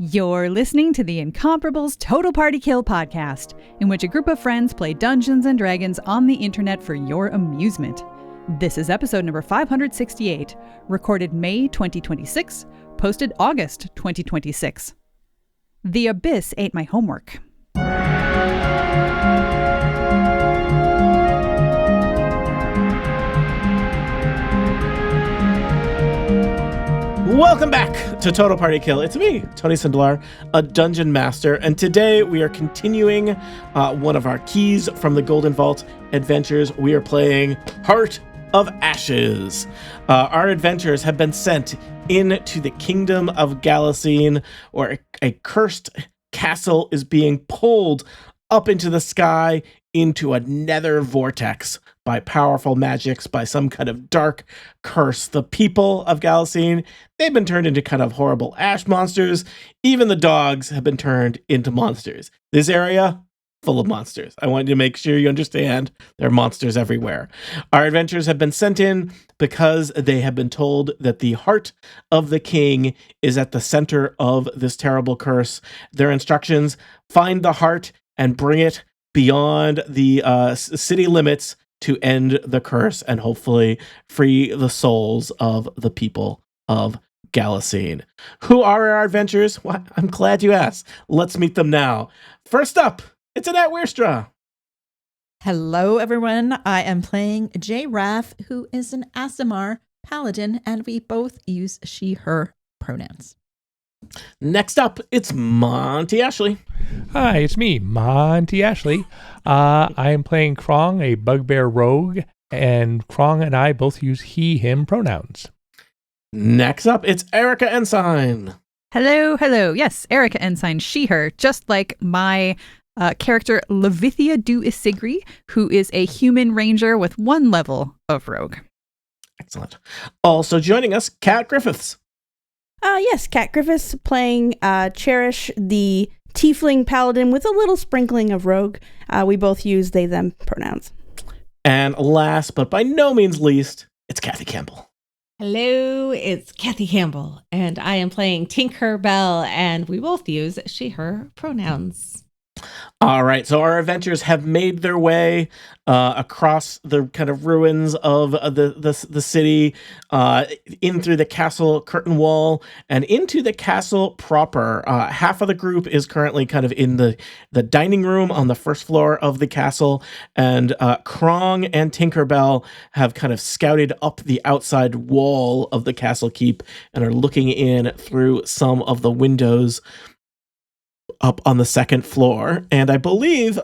You're listening to the Incomparables Total Party Kill podcast, in which a group of friends play Dungeons and Dragons on the internet for your amusement. This is episode number 568, recorded May 2026, posted August 2026. The Abyss ate my homework. Welcome back to Total Party Kill. It's me, Tony Sindelar, a Dungeon Master, and today we are continuing one of our Keys from the Golden Vault adventures. We are playing Heart of Ashes. Our adventurers have been sent into the Kingdom of Galasine, where a cursed castle is being pulled up into the sky into a nether vortex by powerful magics, by some kind of dark curse. The people of Galasine, they've been turned into kind of horrible ash monsters. Even the dogs have been turned into monsters. This area, full of monsters. I want you to make sure you understand there are monsters everywhere. Our adventurers have been sent in because they have been told that the heart of the king is at the center of this terrible curse. Their instructions: find the heart and bring it beyond the city limits to end the curse and hopefully free the souls of the people of Galasine. Who are our adventurers? Well, I'm glad you asked. Let's meet them now. First up, it's Annette Wearstra. Hello, everyone. I am playing Jaee, who is an Aasimar paladin, and we both use she, her pronouns. Next up, it's Monty Ashley. Hi, it's me, Monty Ashley. I am playing Krong, a bugbear rogue, and Krong and I both use he, him pronouns. Next up, it's Erica Ensign. Hello. Yes, Erica Ensign, she, her, just like my character Levithia du Isigri, who is a human ranger with 1 level of rogue. Excellent. Also joining us, Kat Griffiths. Yes, Kat Griffiths playing Cherish, the tiefling paladin with a little sprinkling of rogue. We both use they, them pronouns. And last, but by no means least, it's Kathy Campbell. Hello, it's Kathy Campbell, and I am playing Tinkerbell, and we both use she, her pronouns. All right, so our adventurers have made their way across the kind of ruins of the city, in through the castle curtain wall, and into the castle proper. Half of the group is currently kind of in the dining room on the first floor of the castle, and Krong and Tinkerbell have kind of scouted up the outside wall of the castle keep and are looking in through some of the windows up on the second floor. And I believe,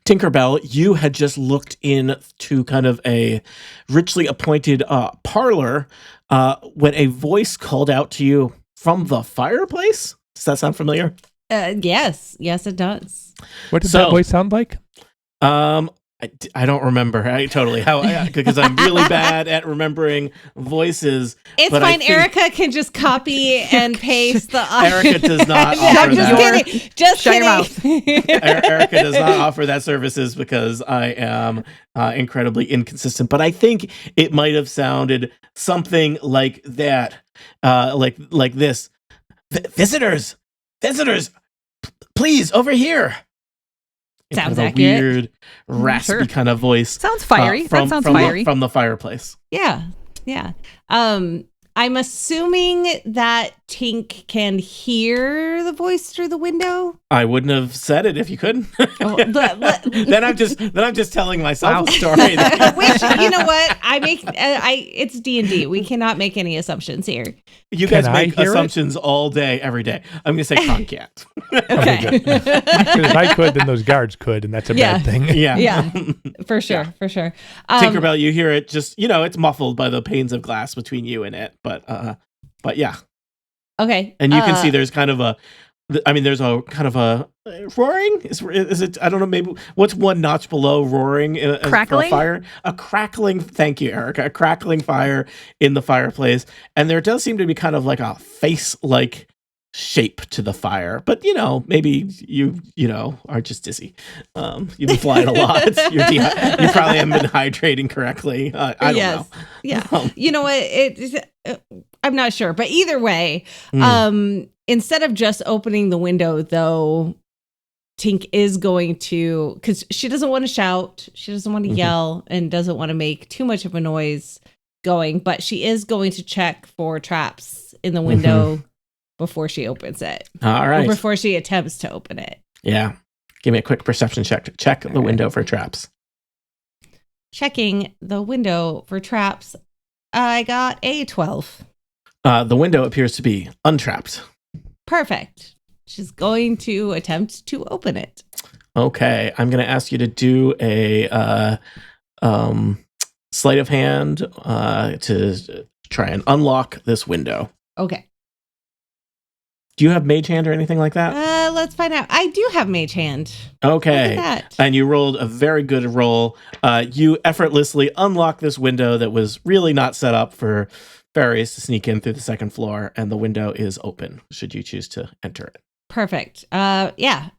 Tinkerbell, you had just looked in to kind of a richly appointed parlor when a voice called out to you from the fireplace. Does that sound familiar? Yes, it does. What did that voice sound like? I don't remember. Because I'm really bad at remembering voices. It's fine. Erica can just copy and paste the. Erica does not offer I'm just that. kidding. Just Shut kidding. your mouth. Erica does not offer that services because I am incredibly inconsistent. But I think it might have sounded something like that, like this. Visitors, please over here. Sounds kind of accurate. A weird, raspy kind of voice. Sounds fiery. From the fireplace. Yeah. I'm assuming that Tink can hear the voice through the window. I wouldn't have said it if you couldn't. Oh, then I'm just telling myself a story. Which, you know what? It's D&D. We cannot make any assumptions here. You guys make assumptions all day, every day. I'm going to say Krong can't. Okay. Because if I could, then those guards could, and that's a bad thing. Yeah, for sure. Tinkerbell, you hear it just, it's muffled by the panes of glass between you and it, but yeah. Okay. And you can see there's kind of there's a kind of a roaring. Is it? I don't know. Maybe what's one notch below roaring? Crackling? For a fire. A crackling. Thank you, Erica. A crackling fire in the fireplace, and there does seem to be kind of like a face-like shape to the fire. But maybe you are just dizzy. You've been flying a lot. You probably haven't been hydrating correctly. I don't know. Yeah. You know what? I'm not sure, but either way, instead of just opening the window, though, Tink is going to, because she doesn't want to shout, she doesn't want to yell, and doesn't want to make too much of a noise going, but she is going to check for traps in the window before she opens it. All right. Or before she attempts to open it. Yeah. Give me a quick perception check to check the window for traps. Checking the window for traps. I got a 12. The window appears to be untrapped. Perfect. She's going to attempt to open it. Okay. I'm going to ask you to do a sleight of hand to try and unlock this window. Okay. Do you have mage hand or anything like that? Let's find out. I do have mage hand. Okay. Look at that. And you rolled a very good roll. You effortlessly unlock this window that was really not set up for fairies to sneak in through the second floor, and the window is open, should you choose to enter it. Perfect. Yeah.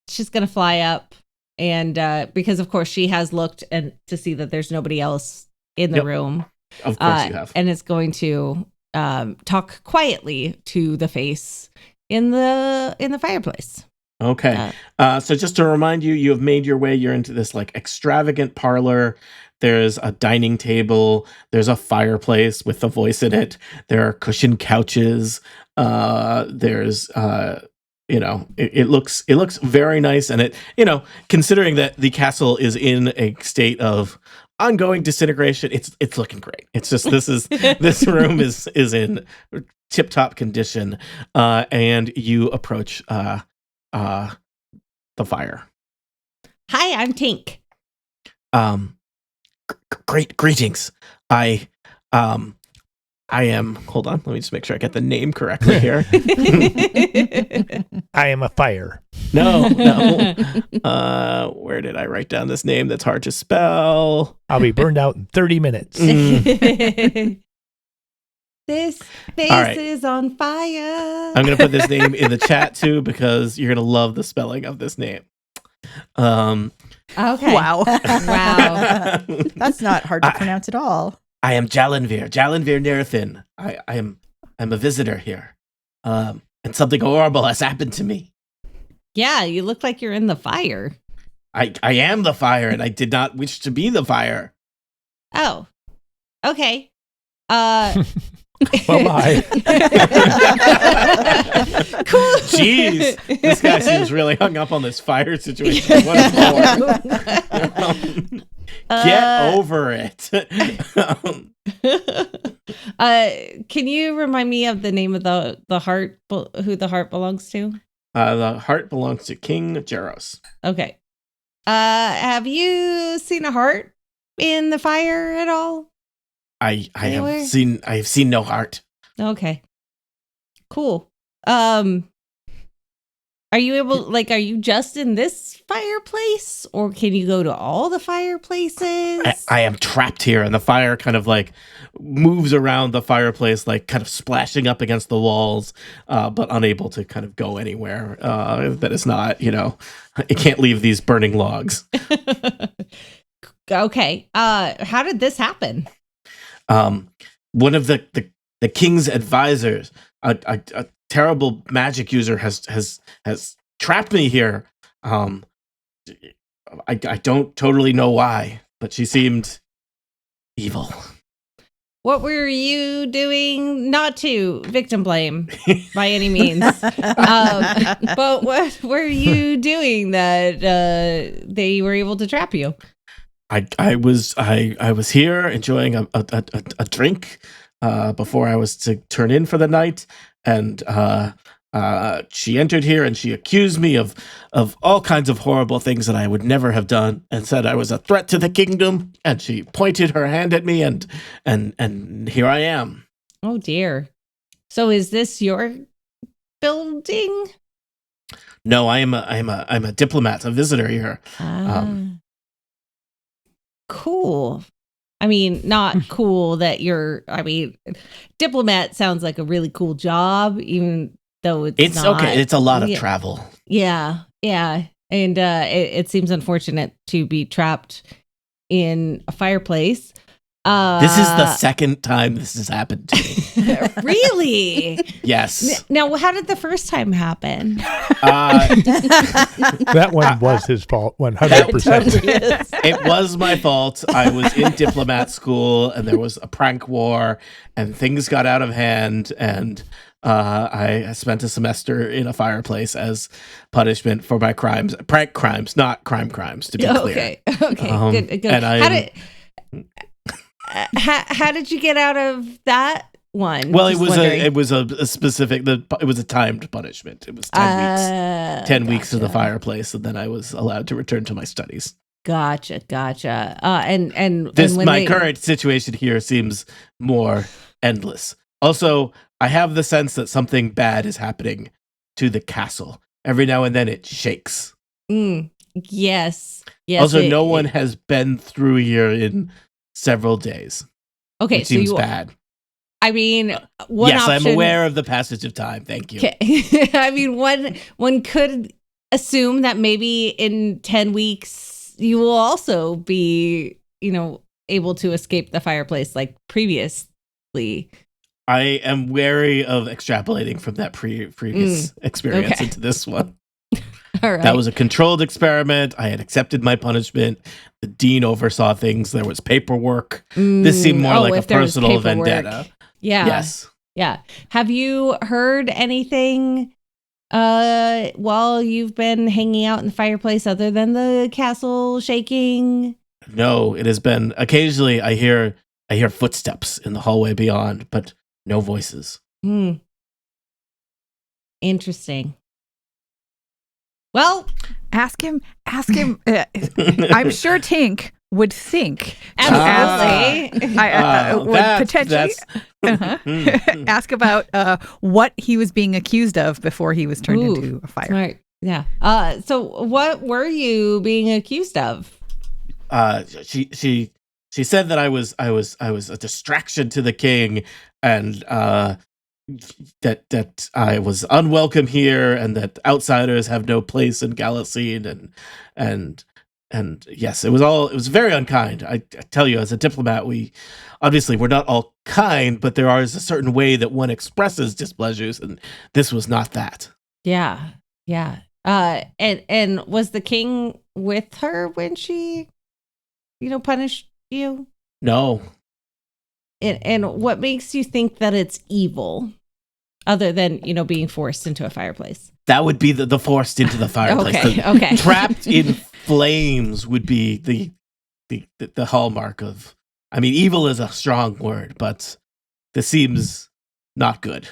She's going to fly up, and because, of course, she has looked and to see that there's nobody else in the room. Of course you have. And it's going to talk quietly to the face in the fireplace. Okay. So just to remind you, you have made your way. You're into this like extravagant parlor. There's a dining table. There's a fireplace with a voice in it. There are cushioned couches. There's it looks very nice, and it, considering that the castle is in a state of ongoing disintegration, it's looking great. It's just this room is in tip-top condition, and you approach the fire. Hi, I'm Tink. Great greetings. I am. Hold on. Let me just make sure I get the name correctly here. I am a fire. No. Where did I write down this name that's hard to spell? I'll be burned out in 30 minutes. This face is on fire. I'm going to put this name in the chat too, because you're going to love the spelling of this name. Okay. Wow. Wow. That's not hard to pronounce at all. I am Jalenvir Nerethin. I'm a visitor here. And something horrible has happened to me. Yeah, you look like you're in the fire. I am the fire, and I did not wish to be the fire. Oh. Okay. Bye-bye. Cool. Jeez, this guy seems really hung up on this fire situation. What a bore. Get over it. Can you remind me of the name of the heart, who the heart belongs to? The heart belongs to King Jaros. Okay. Have you seen a heart in the fire at all? I have seen no heart. Okay. Cool. Are you just in this fireplace, or can you go to all the fireplaces? I am trapped here, and the fire kind of like moves around the fireplace, like kind of splashing up against the walls, but unable to kind of go anywhere that is not, it can't leave these burning logs. Okay. How did this happen? One of the king's advisors, a terrible magic user, has trapped me here. I don't totally know why, but she seemed evil. What were you doing? Not to victim blame by any means, but what were you doing that they were able to trap you? I was here enjoying a drink before I was to turn in for the night, and she entered here and she accused me of all kinds of horrible things that I would never have done, and said I was a threat to the kingdom, and she pointed her hand at me, and here I am. Oh dear. So is this your building? No, I'm a diplomat, a visitor here. Cool. I mean, not cool that diplomat sounds like a really cool job, even though it's not. Okay. It's a lot of travel. Yeah. Yeah. And it seems unfortunate to be trapped in a fireplace. This is the second time this has happened to me. Really? Yes. Now, how did the first time happen? That one was his fault, 100%. It was my fault. I was in diplomat school, and there was a prank war, and things got out of hand, and I spent a semester in a fireplace as punishment for my crimes. Prank crimes, not crimes, to be clear. Okay, good. And how did you get out of that one? Well, Just it was a specific. It was a timed punishment. It was 10 weeks. 10 weeks in the fireplace, and then I was allowed to return to my studies. Gotcha. My current situation here seems more endless. Also, I have the sense that something bad is happening to the castle. Every now and then it shakes. Yes. Also, no one has been through here in several days. Okay, which seems bad. I mean, one yes, option, I'm aware of the passage of time. Thank you. Okay. I mean, one could assume that maybe in 10 weeks you will also be, able to escape the fireplace like previously. I am wary of extrapolating from that previous experience into this one. All right. That was a controlled experiment. I had accepted my punishment. The dean oversaw things. There was paperwork. This seemed more like a personal vendetta. Yeah. Yes. Yeah. Have you heard anything while you've been hanging out in the fireplace other than the castle shaking? No, it has been occasionally I hear footsteps in the hallway beyond, but no voices. Interesting. Well, ask him. I'm sure Tink would think. Absolutely. Ask about what he was being accused of before he was turned into a fire. Right. Yeah. So what were you being accused of? She said that I was a distraction to the king, and that I was unwelcome here, and that outsiders have no place in Galasine, and yes, it was very unkind. I tell you, as a diplomat, we're not all kind, but there is a certain way that one expresses displeasures, and this was not that. Yeah. And was the king with her when she, punished you? No. And what makes you think that it's evil, other than being forced into a fireplace? That would be the forced into the fireplace. Okay. Trapped in flames would be the hallmark of. I mean, evil is a strong word, but this seems not good.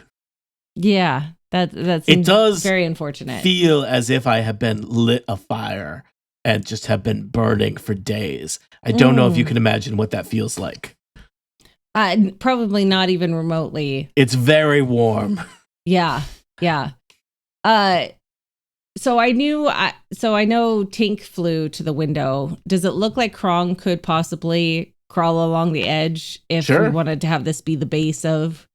Yeah, that it does very unfortunate. Feel as if I have been lit afire and just have been burning for days. I don't know if you can imagine what that feels like. Probably not even remotely. It's very warm. Yeah. So I know Tink flew to the window. Does it look like Krong could possibly crawl along the edge if we wanted to have this be the base of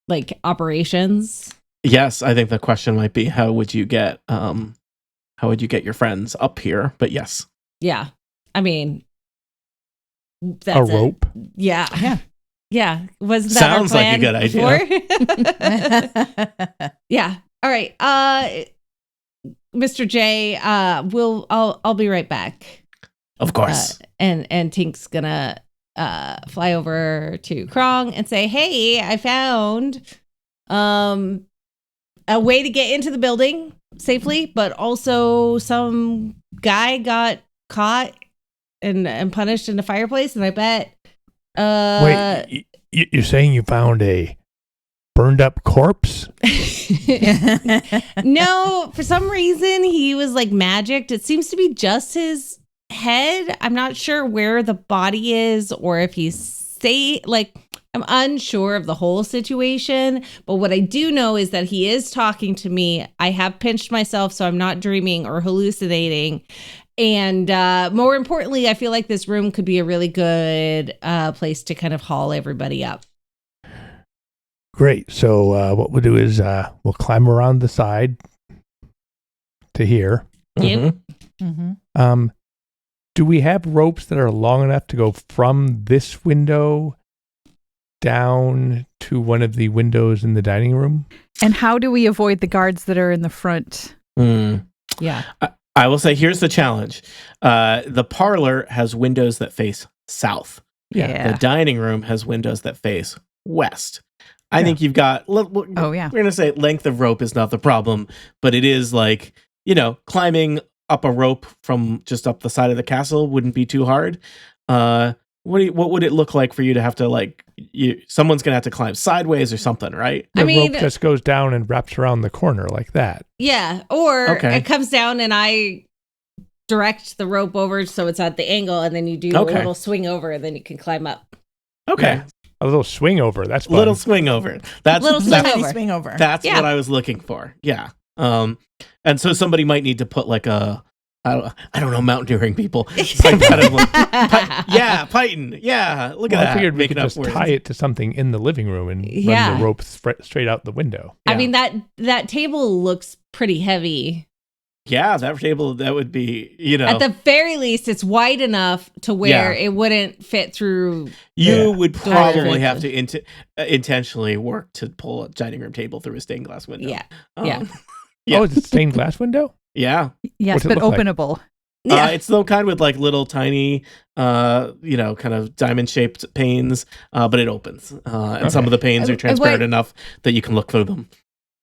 like operations? Yes, I think the question might be how would you get your friends up here? But yes. Yeah. I mean, that's a rope. Yeah. Wasn't that sounds our plan like a good idea? Yeah. All right. Mr. Jaee, I'll be right back. Of course. And Tink's gonna fly over to Krong and say, "Hey, I found a way to get into the building safely, but also some guy got caught and punished in the fireplace, and I bet Wait, you're saying you found a burned up corpse? No, for some reason he was like magicked. It seems to be just his head. I'm not sure where the body is, or if he's I'm unsure of the whole situation, but what I do know is that he is talking to me. I have pinched myself, so I'm not dreaming or hallucinating. And more importantly, I feel like this room could be a really good place to kind of haul everybody up. Great. So what we'll do is we'll climb around the side to here. Yep. Mm-hmm. Do we have ropes that are long enough to go from this window down to one of the windows in the dining room? And how do we avoid the guards that are in the front? Yeah. I will say, here's the challenge. The parlor has windows that face south. Yeah. The dining room has windows that face west. I think you've got, we're going to say length of rope is not the problem, but it is like, climbing up a rope from just up the side of the castle wouldn't be too hard. What would it look like for you to have to someone's going to have to climb sideways or something, right? The rope just goes down and wraps around the corner like that. Yeah. Or it comes down and I direct the rope over so it's at the angle, and then you do a little swing over, and then you can climb up. Okay. Yeah. A little swing over. That's fun. Little swing over. That's swing over. That's what I was looking for. Yeah. And so somebody might need to put like I don't know, mountaineering people. Python. Yeah. Look at that. I figured we could up just words. tie it to something in the living room and run the rope straight out the window. I mean, that table looks pretty heavy. Yeah, that table, that would be, At the very least, it's wide enough to where it wouldn't fit through. You would probably have to intentionally work to pull a dining room table through a stained glass window. Yeah. Oh, is it stained glass window? Yeah. Yes, but openable. Like? It's the kind with like little tiny, kind of diamond shaped panes, but it opens. And some of the panes are transparent enough that you can look through them.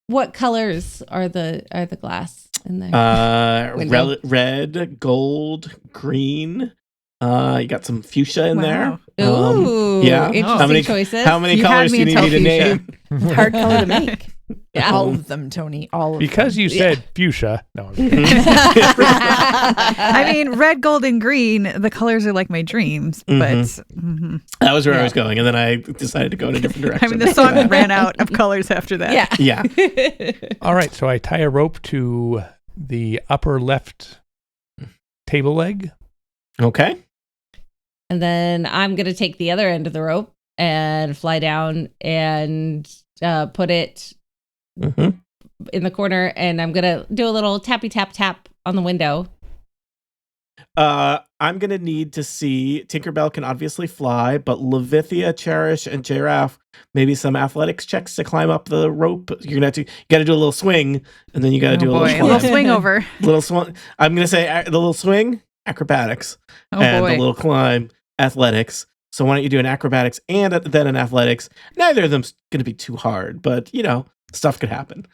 What colors are the glass in there? Red, gold, green. You got some fuchsia in there. Ooh, interesting choices. How many colors do you need me to name? Hard color to make. Yeah. All of them, Tony. All of them. Because you said fuchsia. No. I mean, red, gold, and green, the colors are like my dreams. But that was where I was going. And then I decided to go in a different direction. I mean, the song ran out of colors after that. Yeah. All right. So I tie a rope to the upper left table leg. Okay. And then I'm going to take the other end of the rope and fly down and put it in the corner, and I'm gonna do a little tappy tap on the window. I'm gonna need to see. Tinkerbell can obviously fly, but Levithia, Cherish, and Jaee, maybe some athletics checks to climb up the rope. You got to do a little swing, and then you got to do a little swing over. Little swing. I'm gonna say the little swing, acrobatics, the little climb, athletics. So why don't you do an acrobatics and then an athletics? Neither of them's gonna be too hard, but stuff could happen.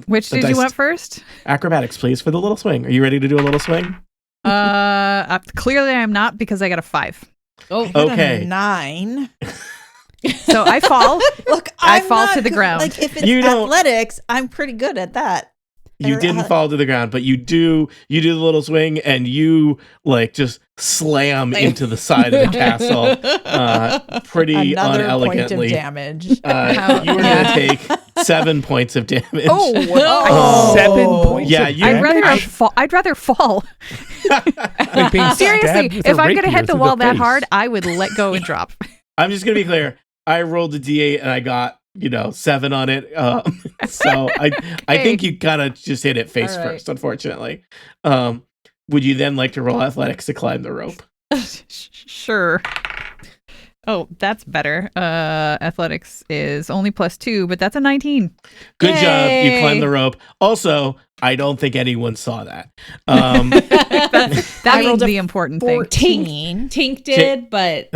Which did you want first? Acrobatics, please, for the little swing. Are you ready to do a little swing? Clearly I'm not, because I got a 5. Oh, okay. A 9. So I fall. Look, I fall to the ground. Like if it's athletics, I'm pretty good at that. You didn't fall to the ground, but you do the little swing, and you just slam into the side of the castle pretty Another unelegantly. Point of damage. You were going to take 7 points of damage. 7 points. Yeah, I'd rather fall. Seriously, if I'm going to hit the wall that hard, I would let go and drop. I'm just going to be clear. I rolled a D8 and I got 7 on it. So I think you kind of just hit it face first, unfortunately. Would you then like to roll athletics to climb the rope? Sure. Oh, that's better. Athletics is only +2, but that's a 19. Good job. You climbed the rope. Also, I don't think anyone saw that. That is the important thing. Tink did, but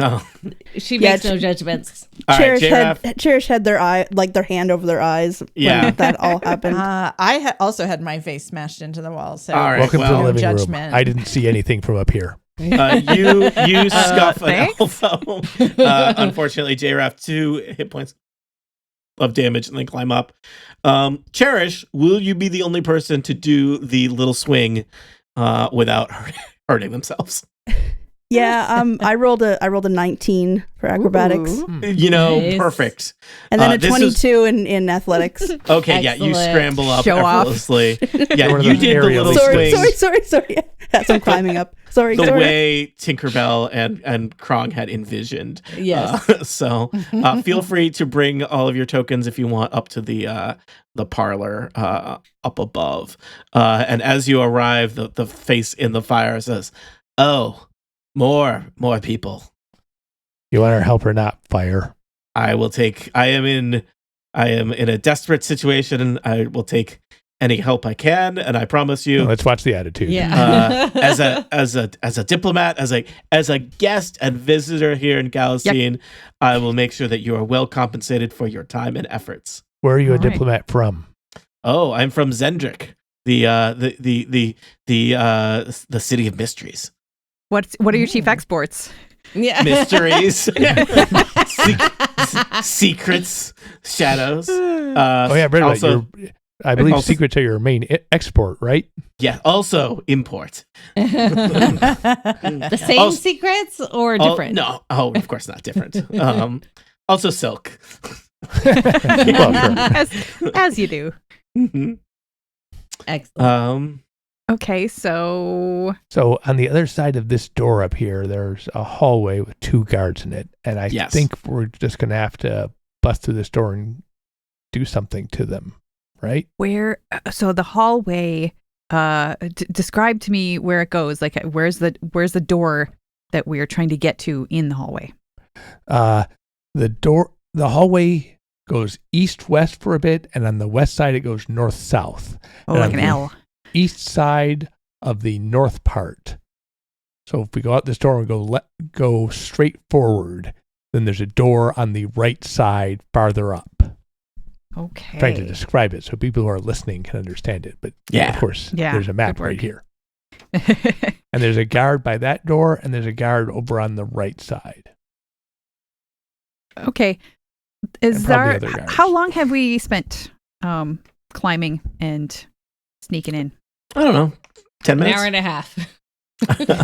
she makes no judgments. Cherish had their eye, like their hand over their eyes when that all happened. I also had my face smashed into the wall. So all right, welcome to the living judgment. room. I didn't see anything from up here. You scuff an elbow. Unfortunately, Jaee, 2 hit points of damage and then climb up. Cherish, will you be the only person to do the little swing without hurting themselves? Yeah, I rolled a 19 for acrobatics. Ooh. Nice. Perfect. And then a 22 in athletics. Okay, yeah, you scramble up Show effortlessly. Yeah, One of you those did the aerial little swing. Sorry. As I'm climbing up. Sorry. The way Tinkerbell and Krong had envisioned. Yes. So feel free to bring all of your tokens if you want up to the parlor up above. And as you arrive, the face in the fire says, "Oh, More people. You want our help or not? Fire. I am in a desperate situation, and I will take any help I can, and I promise you. Let's watch the attitude. Yeah. As a diplomat, as a guest and visitor here in Galacine, I will make sure that you are well compensated for your time and efforts. Where are you a All right. diplomat from? Oh, I'm from Zendrick, the city of mysteries. What are your chief exports? Yeah. Mysteries, secrets, shadows. Oh yeah, Brenda, also, I believe also- secrets are your main export, right? yeah, also import. The same Also- secrets or different? No, of course not different. Also silk. Well, sure. As you do. Mhm. Excellent. Okay, so So on the other side of this door up here, there's a hallway with 2 guards in it, and I Yes. think we're just gonna have to bust through this door and do something to them, right? where? So the hallway. Describe to me where it goes. Like, where's the door that we're trying to get to in the hallway? The hallway goes east-west for a bit, and on the west side it goes north-south. Oh, And like on an the L. East side of the north part. So if we go out this door and go straight forward, then there's a door on the right side farther up. Okay. Trying to describe it so people who are listening can understand it. But Yeah. of course, Yeah, there's a map good work. right here. And there's a guard by that door, and there's a guard over on the right side. Okay. And probably other guards. How long have we spent climbing and sneaking in? I don't know. 10 An minutes. hour and a half.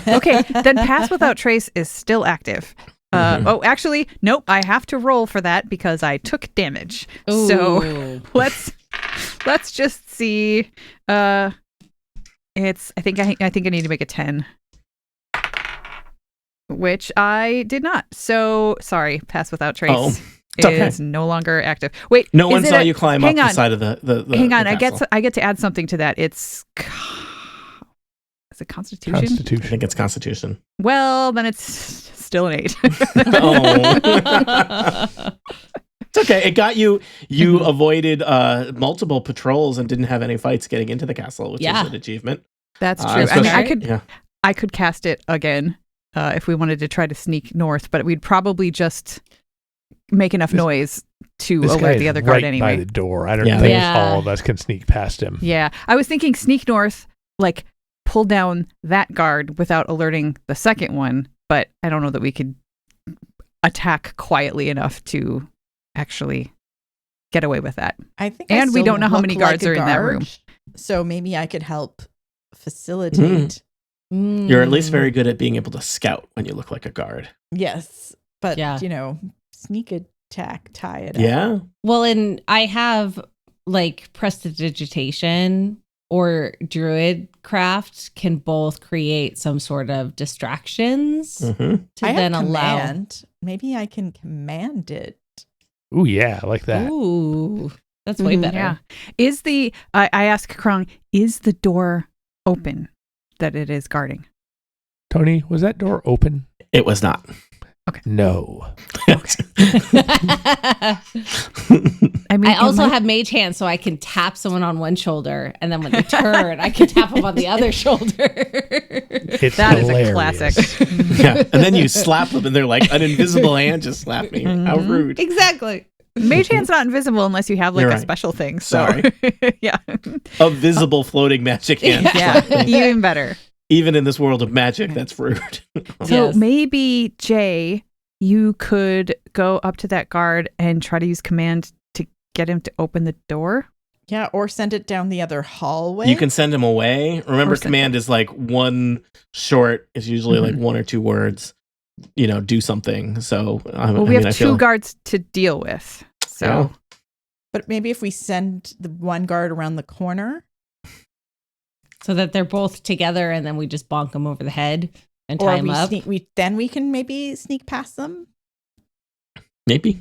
Okay, then Pass Without Trace is still active. Oh, actually, nope. I have to roll for that because I took damage. So Ooh. let's just see. It's. I think I need to make a 10, which I did not. So sorry. Pass Without Trace. Oh, it's okay. Is no longer active. Wait, No one is it saw a- you climb up hang the on. side of the Hang on, the castle. I get to add something to that. Is it Constitution? I Constitution. think it's Constitution. Well, then it's still an 8. Oh. It's okay. It got you. You avoided multiple patrols and didn't have any fights getting into the castle, which Yeah. is an achievement. That's true. I mean, especially- I could cast it again if we wanted to try to sneak north, but we'd probably just make enough noise to This guy alert is the other guard right anyway. by the door. I don't Yeah. think Yeah. all of us can sneak past him. Yeah, I was thinking sneak north, like pull down that guard without alerting the second one, but I don't know that we could attack quietly enough to actually get away with that. I think, And we still don't know how look many like guards a are in that guard, room. so maybe I could help facilitate. You're at least very good at being able to scout when you look like a guard. Yes, but Yeah. sneak attack, tie it up. Yeah. Well, and I have like prestidigitation or druid craft can both create some sort of distractions hmm to I then have allow. command. Maybe I can command it. Ooh, yeah, I like that. Ooh, that's way Mhm. better. Yeah. Is the I ask Krong, is the door open that it is guarding? Tony, was that door open? It was not. No. I mean, I also it might- have mage hand, so I can tap someone on one shoulder, and then when they turn, I can tap them on the other shoulder. It's That is a hilarious. classic. Yeah. And then you slap them and they're like, an invisible hand just slapped me. How Mhm. rude. Exactly. Mage hand's not invisible unless you have like You're a right. special thing. So Sorry. yeah. A visible floating magic hand. Yeah. slapped me. Even better. Even in this world of magic, that's rude. So Yes. maybe Jae, you could go up to that guard and try to use command to get him to open the door. Yeah, or send it down the other hallway. You can send him away. Remember, Or send- command is like one short, is usually like Mhm. 1 or 2 words. Do something. So, Well, we have 2 guards to deal with. So Yeah. But maybe if we send the one guard around the corner, So that they're both together, and then we just bonk them over the head and or tie them we up. sneak, then we can maybe sneak past them. Maybe.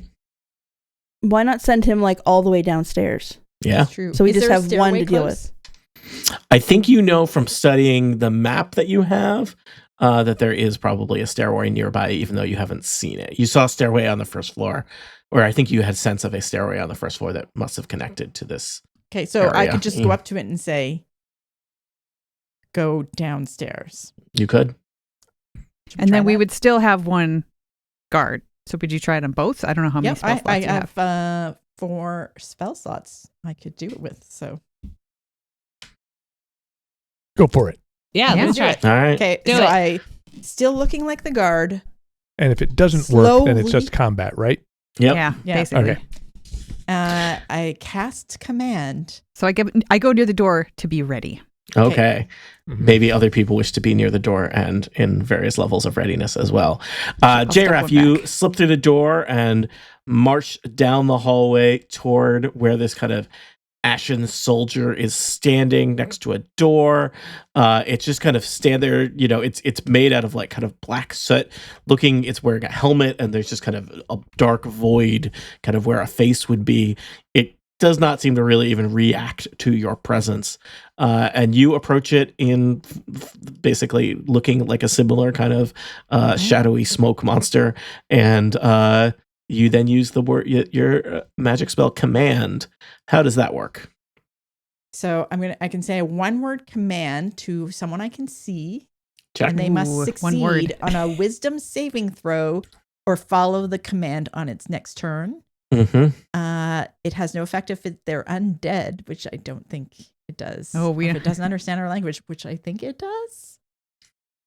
Why not send him like all the way downstairs? Yeah. That's true. So we Is just there a have one stairway to deal close? with. I think from studying the map that you have, that there is probably a stairway nearby, even though you haven't seen it. You saw a stairway on the first floor, or I think you had sense of a stairway on the first floor that must have connected to this. Okay, so I area. could just go up to it and say, go downstairs. You could. Should And try then we that? would still have one guard. So would you try it on both? I don't know how many Yep, spell slots I you have. have 4 spell slots I could do it with. So Go for it. Yeah, Yeah. let's try it. All right. okay, Do so it. I still looking like the guard. And if it doesn't work, then it's Slowly- just combat, right? Yep. Yeah, Yeah. basically. Okay. I cast command. So I go near the door to be ready. Okay. Mhm. Maybe other people wish to be near the door and in various levels of readiness as well. step Jaee, one you back. slip through the door and march down the hallway toward where this kind of ashen soldier is standing next to a door. It's just kind of stand there. You know, it's made out of like kind of black soot looking. It's wearing a helmet, and there's just kind of a dark void, kind of where a face would be. It does not seem to really even react to your presence. And you approach it in basically looking like a similar kind of shadowy smoke monster. And you then use the word your magic spell command. How does that work? So I can say a 1-word command to someone I can see, Check. and they Ooh, must one word. succeed on a wisdom saving throw or follow the command on its next turn. Mm-hmm. It has no effect if they're undead, which I don't think it does. Oh, Or if it doesn't understand our language, which I think it does.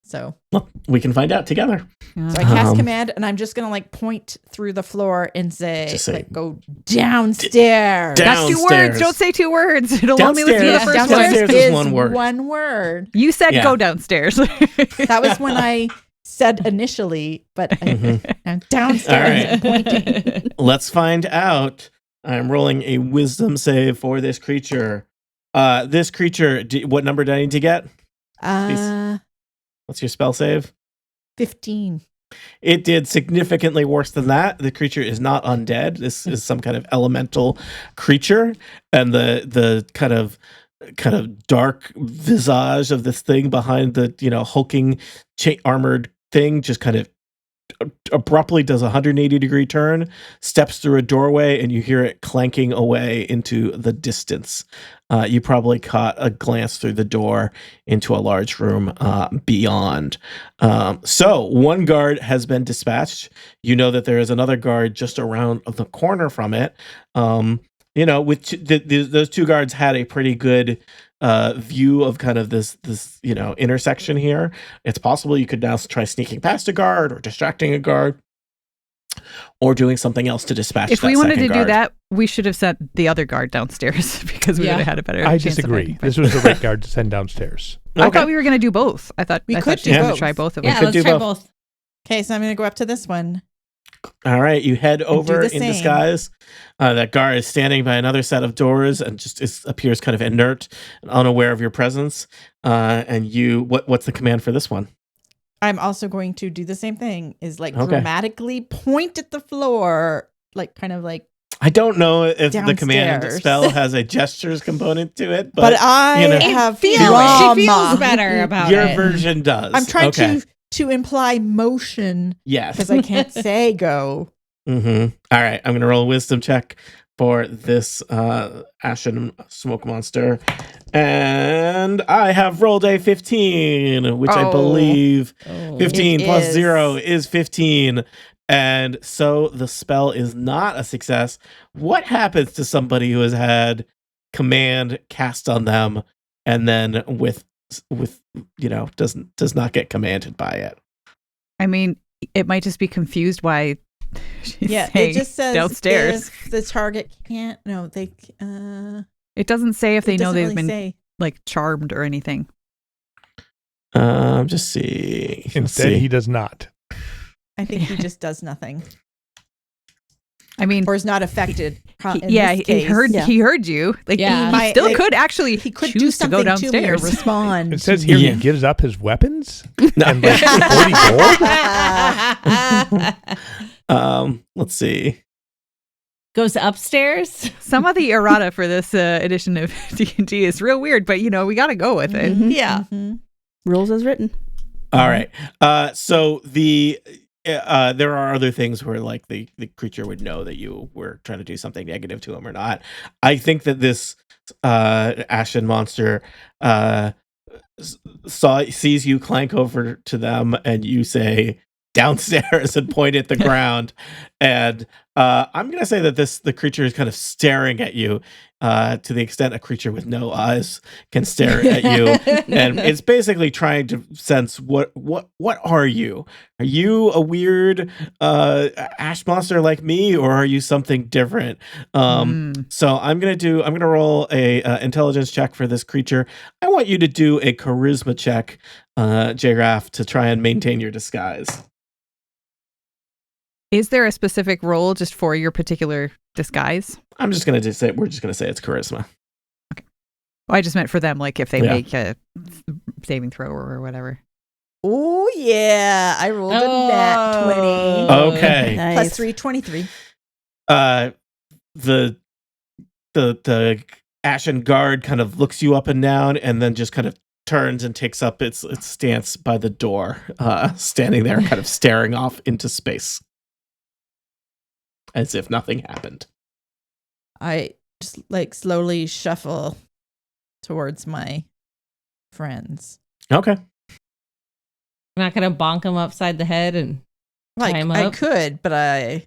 So Well, we can find out together. I cast Um, command, and I'm just gonna like point through the floor and say, Just say, like, go downstairs. down- That's 2 downstairs. words. Don't say 2 words. It'll only listen to the Downstairs. first Downstairs. one. is one word. 1 word. You said Yeah. go downstairs. That was when I said initially, but I'm downstairs All right. pointing. Let's find out. I'm rolling a wisdom save for this creature. This creature, what number do I need to get? What's your spell save? 15. It did significantly worse than that. The creature is not undead. This is some kind of elemental creature, and the kind of dark visage of this thing behind the hulking armored thing just kind of abruptly does a 180-degree turn, steps through a doorway, and you hear it clanking away into the distance. You probably caught a glance through the door into a large room beyond. So 1 guard has been dispatched. You know that there is another guard just around the corner from it. With those 2 guards had a pretty good view of kind of this intersection here. It's possible you could now try sneaking past a guard or distracting a guard or doing something else to dispatch If that we wanted to second do guard. that, we should have sent the other guard downstairs because we Yeah. would have had a better I chance of disagree. finding This was the right guard to send downstairs. I Okay. thought we were going to do both. I thought We I could thought do she was going both. to try both of We them. Yeah, could let's do try both. both. Okay, so I'm going to go up to this one. All right, you head over the in same. disguise. That guard is standing by another set of doors and just appears kind of inert and unaware of your presence. And you, what's the command for this one? I'm also going to do the same thing, is like Okay. dramatically point at the floor, like kind of like, I don't know if the command Downstairs. spell has a gestures component to it, but but I you know. have She drama. feels better about your it. version does. I'm trying Okay. to imply motion Yes. because I can't say go. Mm-hmm. All right, I'm going to roll a wisdom check for this ashen smoke monster. And I have rolled a 15, which I Oh. believe 15 It plus is. 0 is 15. And so the spell is not a success. What happens to somebody who has had command cast on them and then with does not get commanded by it? I mean, it might just be confused why she's Yeah, saying it just says downstairs. if the target can't. No, they. It doesn't say if they it know doesn't they've really been say. like charmed or anything. Just see. Let's Instead, see. he does not. I think he just does nothing I mean, or is not affected. in yeah, this he case. heard Yeah. he heard you. Like Yeah. he My- still like, could actually He could do choose to something go to me or downstairs. respond. It says here Yeah. he gives up his weapons No. and like 40 gold. Let's see. Goes upstairs. Some of the errata for this edition of D&D is real weird, but we got to go with it. Mhm. Yeah. Mhm. Rules as written. All right. So there are other things where like the creature would know that you were trying to do something negative to him or not. I think that this ashen monster sees you clank over to them and you say downstairs and point at the ground, and I'm gonna say that the creature is kind of staring at you to the extent a creature with no eyes can stare at you, and it's basically trying to sense what are you? Are you a weird ash monster like me, or are you something different? So I'm gonna roll a intelligence check for this creature. I want you to do a charisma check, Jaee, to try and maintain your disguise. Is there a specific role just for your particular disguise? I'm just gonna say we're just gonna say it's charisma. Well, I just meant for them, like if they make a saving throw or whatever. Oh yeah, I rolled a nat 20. Okay. Nice. Plus 3, 23. The ashen guard kind of looks you up and down, and then just kind of turns and takes up its stance by the door, standing there, kind of staring off into space, as if nothing happened. I just like slowly shuffle towards my friends. Okay. I'm not gonna bonk him upside the head and Like tie him I up. could, but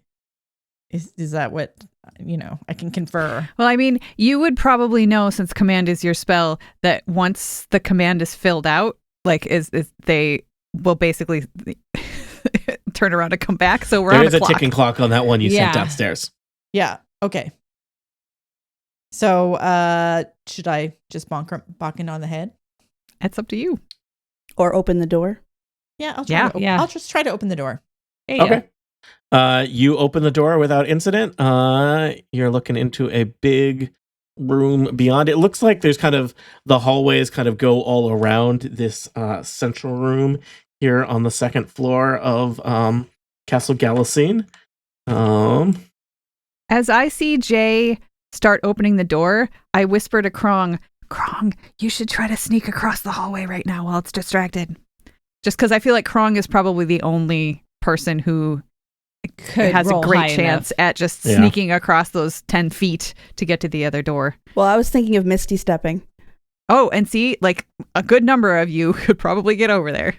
is that what I can confer? Well, I mean, you would probably know, since command is your spell, that once the command is filled out, like is they will basically turn around and come back. So we're There on is a a clock. ticking clock on that one you Yeah. sent downstairs. Yeah. Okay. So should I just bonk in on the head? It's up to you. Or open the door. Yeah, I'll try. Yeah. I'll just try to open the door. There you go. Okay. You open the door without incident. You're looking into a big room beyond. It looks like there's kind of the hallways kind of go all around this central room here on the second floor of Castle Galasine. As I see Jay start opening the door, I whisper to Krong, you should try to sneak across the hallway right now while it's distracted. Just because I feel like Krong is probably the only person who has a roll great high chance enough. at just Yeah. sneaking across those 10 feet to get to the other door. Well, I was thinking of Misty stepping. Oh, and see, like a good number of you could probably get over there.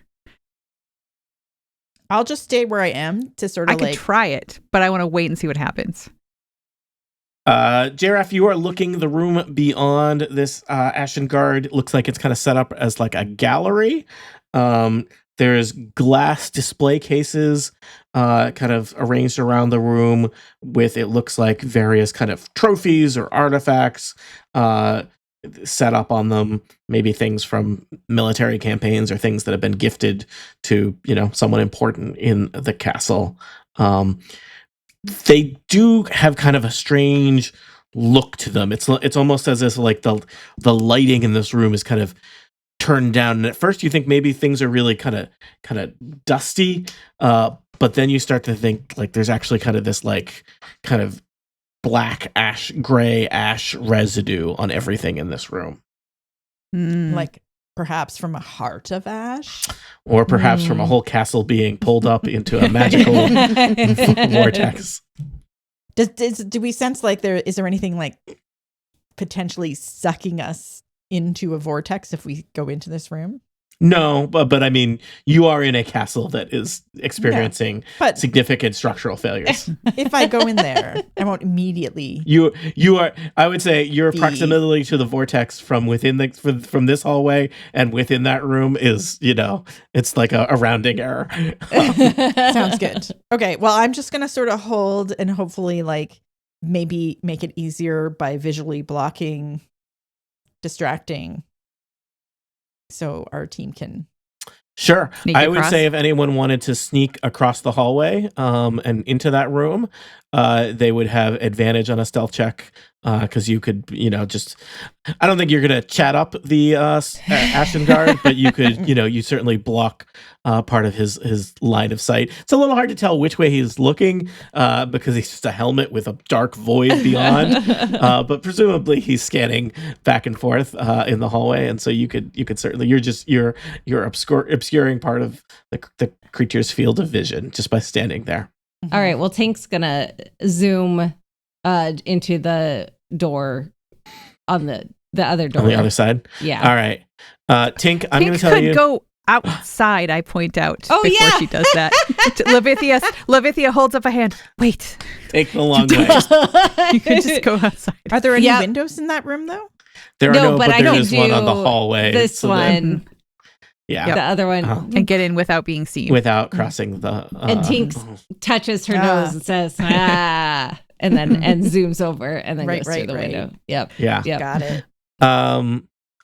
I'll just stay where I am to sort I of could like. try it, but I want to wait and see what happens. Jareth, you are looking the room beyond this Ashen Guard. It looks like it's kind of set up as like a gallery. There's glass display cases kind of arranged around the room with, it looks like, various kind of trophies or artifacts set up on them. Maybe things from military campaigns or things that have been gifted to, someone important in the castle. They do have kind of a strange look to them. It's almost as if like the lighting in this room is kind of turned down, and at first you think maybe things are really kind of dusty, but then you start to think like there's actually kind of this like kind of black gray ash residue on everything in this room, Like perhaps from a heart of ash. or perhaps from a whole castle being pulled up into a magical vortex. Do we sense like is there anything like potentially sucking us into a vortex if we go into this room? No, but I mean, you are in a castle that is experiencing But significant structural failures. if I go in there, I won't immediately. You are. I would say your Be- proximity to the vortex from within from this hallway and within that room is, it's like a rounding error. Sounds good. Okay, well, I'm just gonna sort of hold and hopefully like maybe make it easier by visually blocking, distracting, so our team can. Sure. Sneak I would across? say if anyone wanted to sneak across the hallway and into that room, they would have advantage on a stealth check because you could, just, I don't think you're going to chat up the Ashen Guard, but you could, you certainly block part of his line of sight. It's a little hard to tell which way he's looking because he's just a helmet with a dark void beyond, but presumably he's scanning back and forth in the hallway, and so you could certainly, you're obscuring part of the creature's field of vision just by standing there. All right. Well, Tink's gonna zoom into the door on the other door On the other side? Yeah. All right. Tink, I'm going to Tink tell you. could go outside, I point out, Oh, before yeah. she does that. Levithia holds up a hand. Wait, Take the long way. you can just go outside. Are there any Yep. windows in that room though? There are No, but I there can is one on the do hallway. this so that- one, yeah. the other one, And get in without being seen. Without crossing the. and Tink touches her nose and says, "Ah," and zooms over and then Right, goes through right, the right. window. Yep. Yeah. Yep. Got it.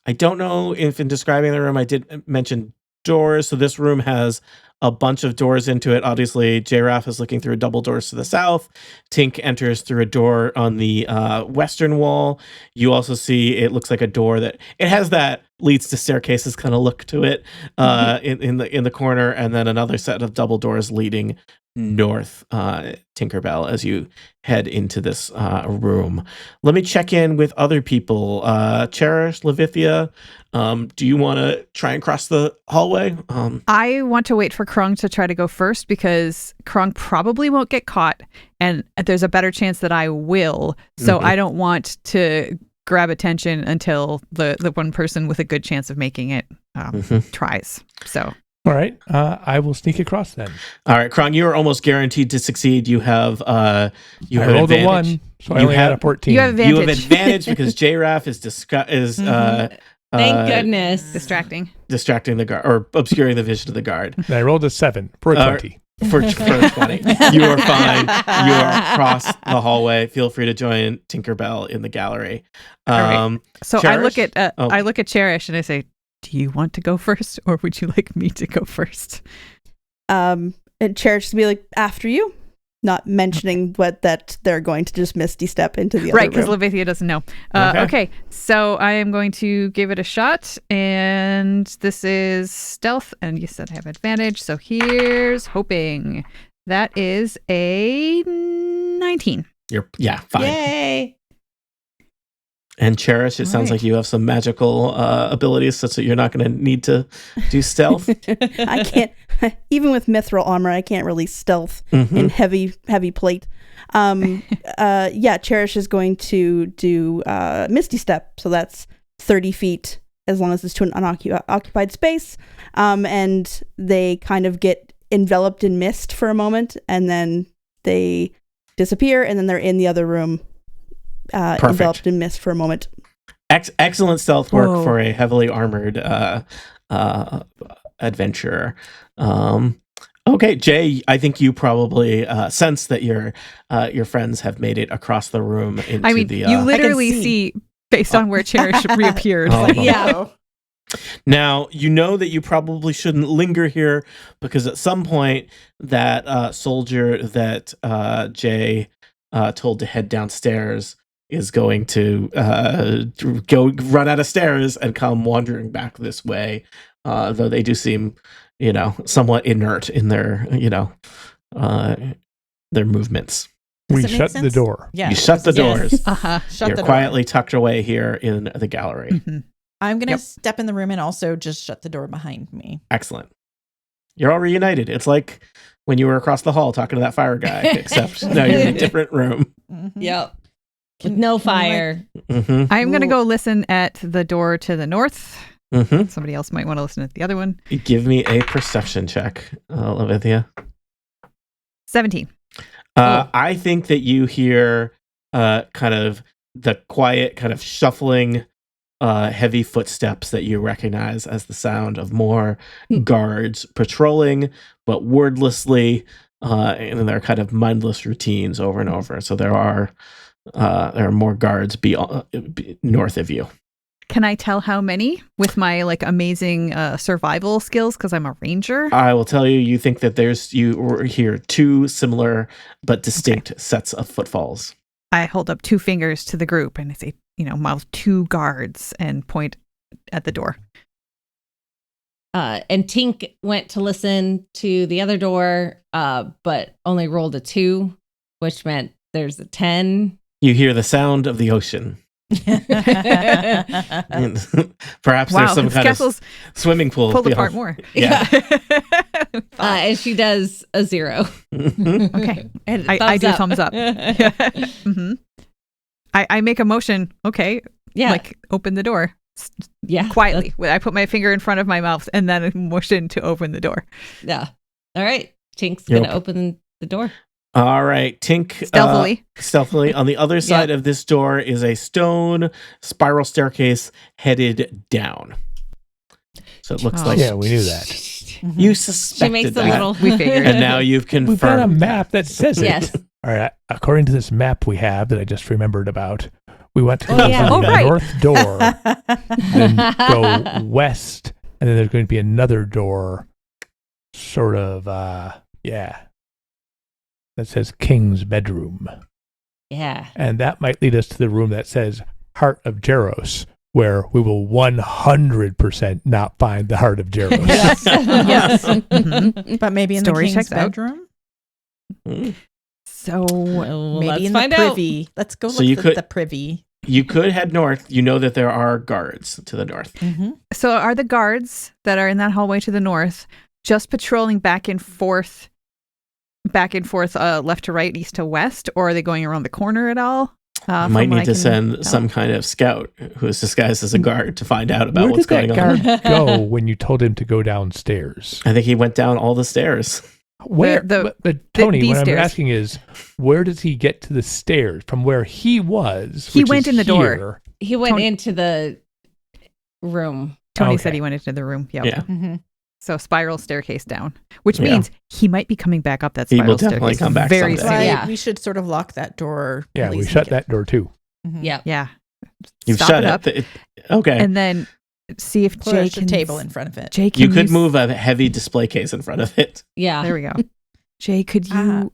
I don't know if in describing the room I did mention doors. So this room has a bunch of doors into it. Obviously, Jaee is looking through double doors to the south. Tink enters through a door on the western wall. You also see it looks like a door that it has that leads to staircases kind of look to it in the corner, and then another set of double doors leading north, Tinkerbell, as you head into this room. Let me check in with other people. Cherish, Levithia, do you want to try and cross the hallway? I want to wait for Krung to try to go first because Krung probably won't get caught, and there's a better chance that I will. So I don't want to grab attention until the one person with a good chance of making it tries. So. All right. I will sneak across then. All right, Krong, you are almost guaranteed to succeed. You have I rolled a 1, so I only had a 14. You have advantage. You have advantage because Jaee is Thank goodness. distracting the guard or obscuring the vision of the guard. And I rolled a 7 for a 20. For 20. You are fine. You are across the hallway. Feel free to join Tinkerbell in the gallery. Right. So Cherish? I look at Cherish and I say, do you want to go first, or would you like me to go first? And Cherish to be like, after you, not mentioning that they're going to just misty step into the other Right, because room. Levithia doesn't know. Okay. Okay, so I am going to give it a shot, and this is stealth, and you said I have advantage, so here's hoping. That is a 19. Fine. Yay. And Cherish, it sounds Right. like you have some magical abilities, so you're not going to need to do stealth. I can't, even with mithril armor, I can't really stealth in heavy plate. Cherish is going to do Misty Step, so that's 30 feet as long as it's to an unoccupied space. And they kind of get enveloped in mist for a moment, and then they disappear, and then they're in the other room. Enveloped in mist for a moment. Excellent stealth work Whoa. for a heavily armored adventurer. Okay, Jaee, I think you probably sense that your friends have made it across the room into I mean, the. you literally see. see, based on where Cherish reappeared. Oh. Like, Yeah. Now, you know that you probably shouldn't linger here because at some point that soldier that Jaee told to head downstairs is going to go run out of stairs and come wandering back this way, though they do seem, somewhat inert in their, their movements. We Does it make shut the sense? door. Yeah. You shut the Yes. doors. Uh-huh. Shut You're the door. quietly tucked away here in the gallery. Mhm. I'm going to Yep. step in the room and also just shut the door behind me. Excellent. You're all reunited. It's like when you were across the hall talking to that fire guy, except now you're in a different room. Mhm. Yep. Can- With no can we, like, fire. Mm-hmm. I'm going to go listen at the door to the north. Mm-hmm. Somebody else might want to listen at the other one. Give me a perception check, Levithia. 17. I think that you hear kind of the quiet, kind of shuffling, heavy footsteps that you recognize as the sound of more guards patrolling, but wordlessly, and their kind of mindless routines over and over. So there are more guards north of you. Can I tell how many with my amazing survival skills because I'm a ranger? I will tell you, you think that you hear two similar but distinct sets of footfalls. I hold up 2 fingers to the group and I say, mouth 2 guards and point at the door. And Tink went to listen to the other door, but only rolled a 2, which meant there's a 10. You hear the sound of the ocean. Perhaps there's some kind of swimming pool. Pulled apart more. Yeah. And she does a 0. Okay. And I do thumbs up. Mm-hmm. I make a motion. Okay. Yeah. Like open the door. Yeah. Quietly. I put my finger in front of my mouth and then motion to open the door. Yeah. All right. Tink's going to open the door. All right, Tink. Stealthily. On the other side of this door is a stone spiral staircase headed down. So it looks like... Yeah, we knew that. You suspected She makes that. a little... We figured. And now you've confirmed. We've got a map that says it. Yes. All right. According to this map we have that I just remembered about, we went to the right. north door, then go west, and then there's going to be another door, sort of, that says King's Bedroom. Yeah. And that might lead us to the room that says Heart of Jaros, where we will 100% not find the Heart of Jaros. Yes. Yes. Mm-hmm. But maybe in Story the king's checks out. bedroom? So Maybe in the privy. Let's go look at the privy. You could head north. You know that there are guards to the north. Mm-hmm. So are the guards that are in that hallway to the north just patrolling back and forth, left to right, east to west, or are they going around the corner at all? You might need to send some kind of scout who is disguised as a guard to find out about what's going on. Where did that guard go when you told him to go downstairs? I think he went down all the stairs. Where? But Tony, what I'm stairs. asking is, where does he get to the stairs from where he was? He which went is in the door. here? He went Tony- into the room. Tony Okay. said he went into the room. Yep. Yeah. Mm-hmm. So spiral staircase down, which Yeah. means he might be coming back up that He spiral will definitely staircase come back very someday. soon. Right. Yeah. We should sort of lock that door. Yeah, at we least shut make that door too. Mhm. Yeah. Yeah. You've Stop shut it up. Okay. And then see if Jaee Push can a table in front of it. Jaee can You could use- move a heavy display case in front of it. Yeah. There we go. Jaee, could you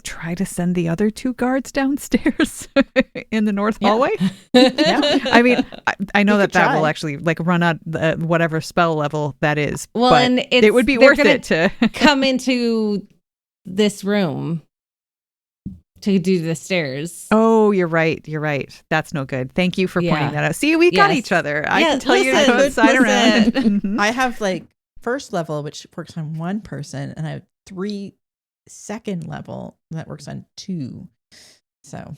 try to send the other 2 guards downstairs in the north Yeah. hallway? Yeah. I mean, I know You that could will try. actually run out whatever spell level that is. Well, but and it would be they're worth gonna it to come into this room to do the stairs. Oh, you're right. You're right. That's no good. Thank you for Yeah. pointing that out. See, we got Yes. each other. I Yeah, can tell you to listen, go side around. listen. Mhm. I have like first level, which works on 1 person, and I have 3 second level that works on 2. So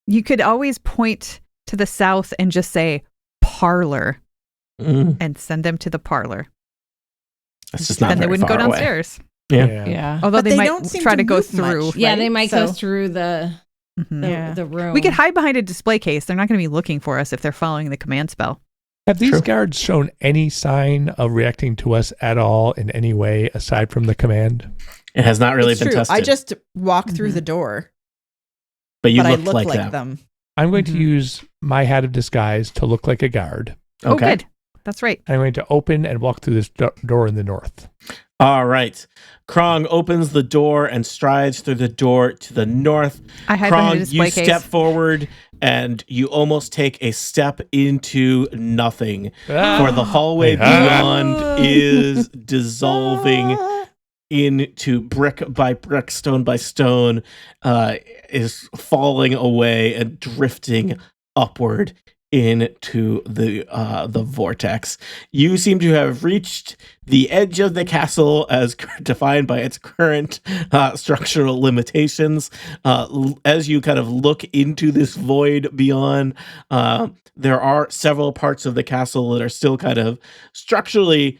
You could always point to the south and just say parlor and send them to the parlor. That's just not Then they very wouldn't go far away. downstairs. Yeah. Yeah. Although But they they might don't seem try to to go move through. much. Yeah, Right? they might go So- through the Mhm. Yeah. the room. We could hide behind a display case. They're not going to be looking for us if they're following the command spell. Have these True. guards shown any sign of reacting to us at all in any way aside from the command? It has not really it's been true. tested. I just walk through Mhm. the door, but you but I looked look like, like them. them. I'm going Mhm. to use my hat of disguise to look like a guard. Oh, Okay. good. That's right. I'm going to open and walk through this door in the north. All right. Krong opens the door and strides through the door to the north. I hide behind a Krong, display you case. step forward and you almost take a step into nothing. For the hallway beyond is dissolving into brick by brick, stone by stone, is falling away and drifting upward into the vortex. You seem to have reached the edge of the castle as defined by its current structural limitations. As you kind of look into this void beyond, there are several parts of the castle that are still kind of structurally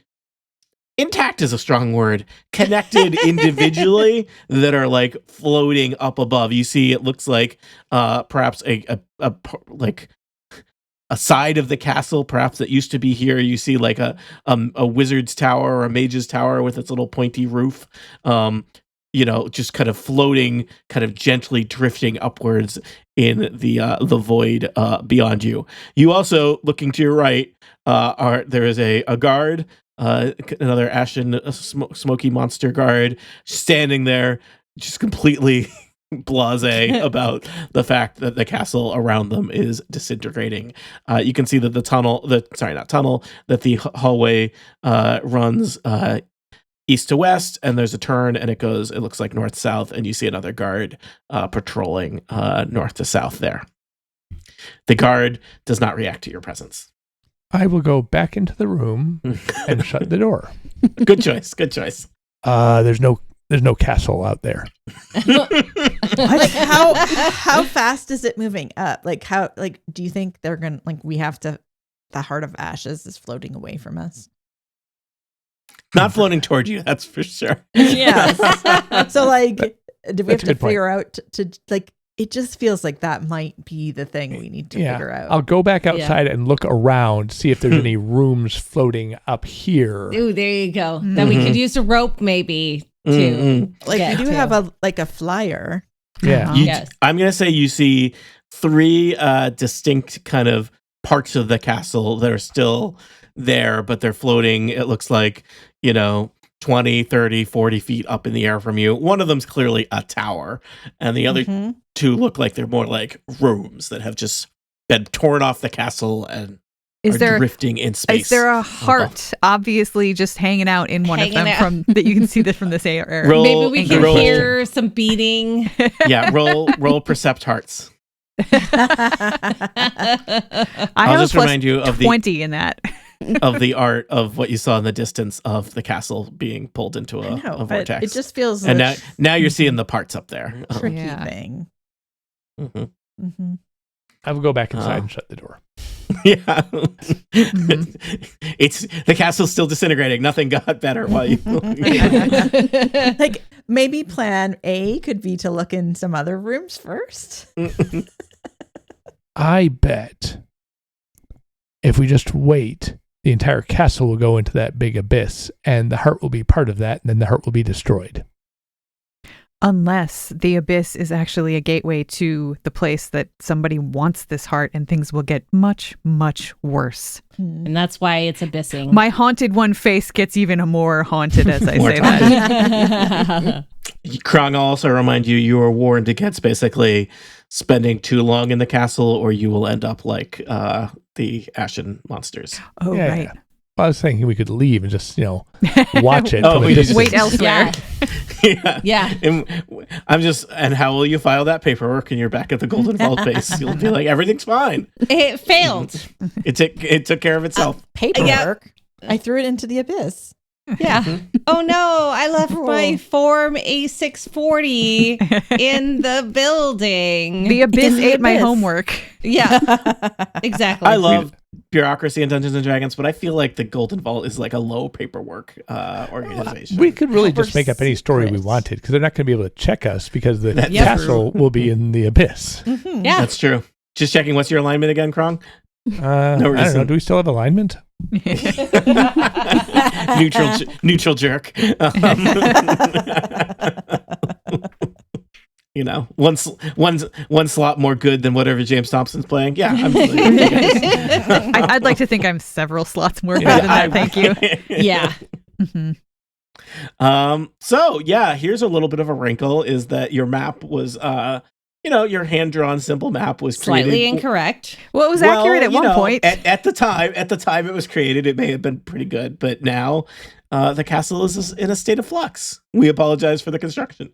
intact is a strong word, connected individually that are like floating up above. You see, it looks like perhaps a side of the castle, perhaps that used to be here. You see like a wizard's tower or a mage's tower with its little pointy roof. Just kind of floating, kind of gently drifting upwards in the void beyond you. You also, looking to your right, there is a guard. Another ashen, smoky monster guard standing there, just completely blasé about the fact that the castle around them is disintegrating. You can see that that the hallway runs east to west, and there's a turn, and it looks like north south, and you see another guard patrolling north to south there. The guard does not react to your presence. I will go back into the room and shut the door. Good choice. Good choice. There's no castle out there. Like how fast is it moving up? Like how do you think they're gonna the heart of ashes is floating away from us? Not floating toward you, that's for sure. Yes. So do we have to point. figure out to it just feels like that might be the thing we need to figure out. I'll go back outside and look around, see if there's any rooms floating up here. Ooh, there you go. Then we could use a rope maybe to we do have a flyer. Yeah. Yes. I'm going to say you see 3 distinct kind of parts of the castle that are still there, but they're floating. It looks like, 20, 30, 40 feet up in the air from you. One of them's clearly a tower, and the other 2 look like they're more like rooms that have just been torn off the castle and are drifting in space. Is there a heart obviously just hanging out in one of them that you can see this from this area? Maybe we can hear some beating. Yeah, roll percept hearts. I'll just remind you of 20 in that. Of the art of what you saw in the distance of the castle being pulled into a vortex. It just feels and now you're seeing the parts up there. Tricky thing. I will go back inside and shut the door. Yeah. It's the castle's still disintegrating. Nothing got better while you maybe plan A could be to look in some other rooms first. I bet if we just wait, the entire castle will go into that big abyss, and the heart will be part of that, and then the heart will be destroyed. Unless the abyss is actually a gateway to the place that somebody wants this heart, and things will get much, much worse. And that's why it's abyssing. My haunted one face gets even more haunted as I say that. Krong, I'll also remind you are warned against basically spending too long in the castle, or you will end up like the Ashen monsters. Oh, right. Yeah. Well, I was thinking we could leave and just, watch it. Oh, from a distance. Wait elsewhere. Yeah. And how will you file that paperwork? And you're back at the Golden Vault base. You'll be like, everything's fine. It failed. It took care of itself. Paperwork. I threw it into the abyss. Yeah. Oh no, I left my Form A640 in the building. The abyss ate my homework. Yeah. Exactly. I love bureaucracy in Dungeons and Dragons, but I feel like the Golden Vault is like a low paperwork organization. We could really just make up any story we wanted, because they're not going to be able to check us because the castle will be in the abyss. Yeah. That's true. Just checking, what's your alignment again, Krong? I don't know. Do we still have alignment? Neutral jerk. One slot more good than whatever James Thompson's playing. Yeah, I'd like to think I'm several slots more good than that. Thank you. Yeah. So yeah, here's a little bit of a wrinkle: is that your map was your hand-drawn simple map was slightly created. incorrect. Well, it was accurate at one point. At the time it was created, it may have been pretty good, but now the castle is in a state of flux. We apologize for the construction.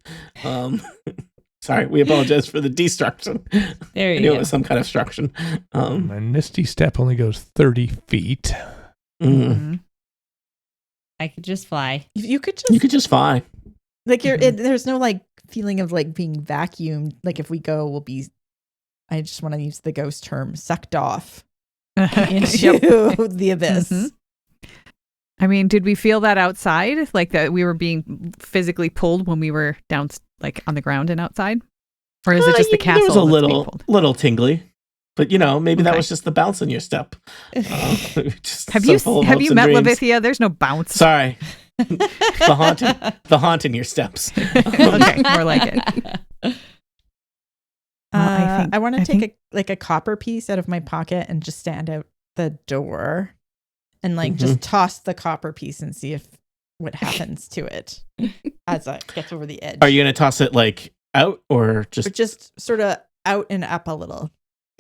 Sorry, we apologize for the destruction. There you I knew go. it was some kind of struction. My Misty Step only goes 30 feet. Mm-hmm. I could just fly. You could just fly. There's no feeling of being vacuumed. If we go, we'll be. I just want to use the ghost term, sucked off into the abyss. Mm-hmm. I mean, did we feel that outside? Like that we were being physically pulled when we were down, on the ground and outside? Or is it just the castle? It was a little tingly, but maybe that Okay. was just the bounce in your step. Have you met Levithia? There's no bounce. Sorry. the haunt in your steps. Okay, more like it. I want to take a copper piece out of my pocket and just stand out the door and just toss the copper piece and see what happens to it as it gets over the edge. Are you going to toss it out or Or just? just sort of out and up a little.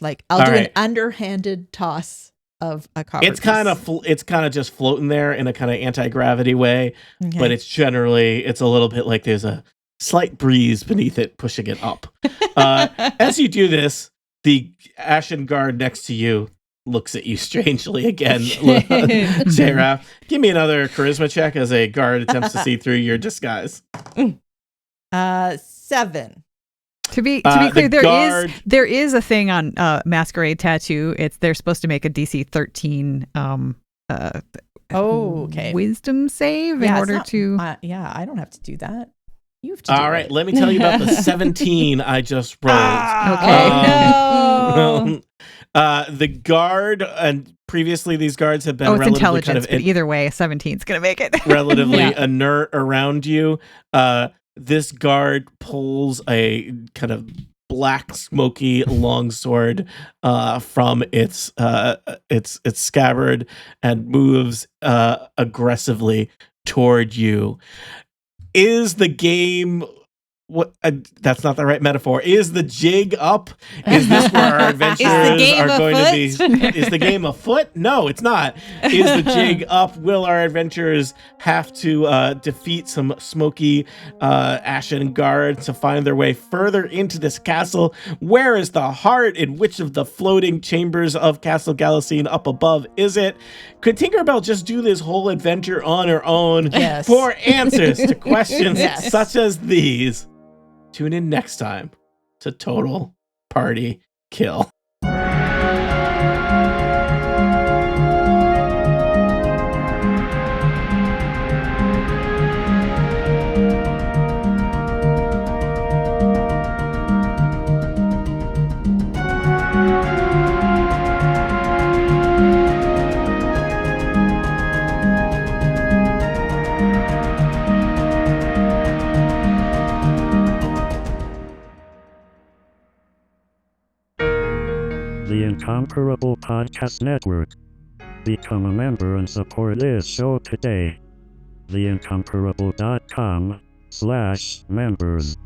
Like I'll All do right. an underhanded toss of a copper It's kind of just floating there in a kind of anti-gravity way, piece. but it's a little bit like there's a slight breeze beneath it pushing it up. As you do this, the ashen guard next to you looks at you strangely again. Jaee, give me another charisma check as a guard attempts to see through your disguise. 7. To be The clear, guard- there is a thing on Masquerade Tattoo. They're supposed to make a DC 13 Okay. wisdom save in Yeah, it's order not- to. yeah, I don't have to do that. You have to do All right, it. let me tell you about the 17 I just rolled. Okay. The guard, and previously these guards have been It's relatively intelligence, kind but either way, 17 is gonna make it. relatively Yeah. inert around you. This guard pulls a kind of black, smoky longsword from its scabbard and moves aggressively toward you. Is the game? What? That's not the right metaphor. Is the jig up? Is this where our adventures game are going to be? afoot? Is the game afoot? No, it's not. Is the jig up? Will our adventurers have to defeat some smoky ashen guards to find their way further into this castle? Where is the heart? In which of the floating chambers of Castle Galasine up above is it? Could Tinkerbell just do this whole adventure on her own? Yes. For answers to questions Yes. such as these, tune in next time to Total Party Kill. The Incomparable Podcast Network. Become a member and support this show today. theincomparable.com/members